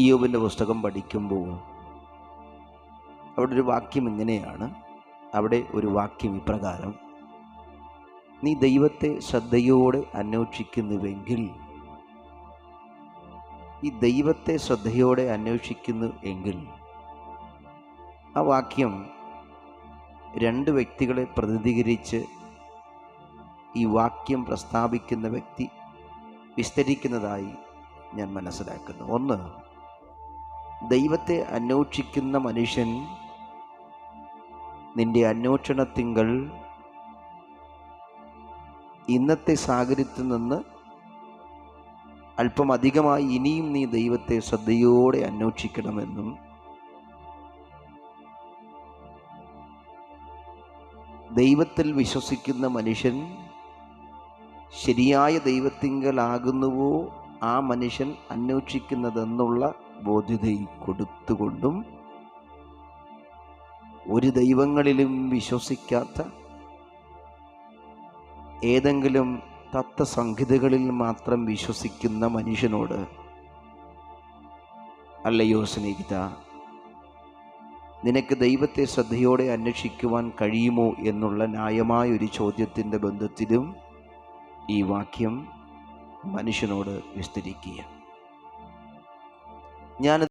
ഇയ്യോബിൻ്റെ പുസ്തകം പഠിക്കുമ്പോൾ അവിടെ ഒരു വാക്യം ഇങ്ങനെയാണ്. അവിടെ ഒരു വാക്യം ഇപ്രകാരം: നീ ദൈവത്തെ ശ്രദ്ധയോടെ അന്വേഷിക്കുന്നുവെങ്കിൽ, ഈ ദൈവത്തെ ശ്രദ്ധയോടെ അന്വേഷിക്കുന്നു എങ്കിൽ, ആ വാക്യം രണ്ട് വ്യക്തികളെ പ്രതിനിധീകരിച്ച് ഈ വാക്യം പ്രസ്താവിക്കുന്ന വ്യക്തി വിസ്തരിക്കുന്നതായി ഞാൻ മനസ്സിലാക്കുന്നു. ഒന്ന്, ദൈവത്തെ അന്വേഷിക്കുന്ന മനുഷ്യൻ നിന്റെ അന്വേഷണത്തിങ്കൽ ഇന്നത്തെ സാഹചര്യത്തിൽ നിന്ന് അല്പം അധികമായി ഇനിയും നീ ദൈവത്തെ ശ്രദ്ധയോടെ അന്വേഷിക്കണമെന്നും, ദൈവത്തിൽ വിശ്വസിക്കുന്ന മനുഷ്യൻ ശരിയായ ദൈവത്തിങ്കലാകുന്നുവോ ആ മനുഷ്യൻ അന്വേഷിക്കുന്നതെന്നുള്ള ബോധ്യതയിൽ കൊടുത്തുകൊണ്ടും, ഒരു ദൈവങ്ങളിലും വിശ്വസിക്കാത്ത ഏതെങ്കിലും തത്വസംഹിതകളിൽ മാത്രം വിശ്വസിക്കുന്ന മനുഷ്യനോട്, അല്ലയോ സ്നേഹിത, നിനക്ക് ദൈവത്തെ ശ്രദ്ധയോടെ അന്വേഷിക്കുവാൻ കഴിയുമോ എന്നുള്ള ന്യായമായൊരു ചോദ്യത്തിൻ്റെ ബന്ധത്തിലും ഈ വാക്യം മനുഷ്യനോട് വിസ്തരിക്കുക. ഞാൻ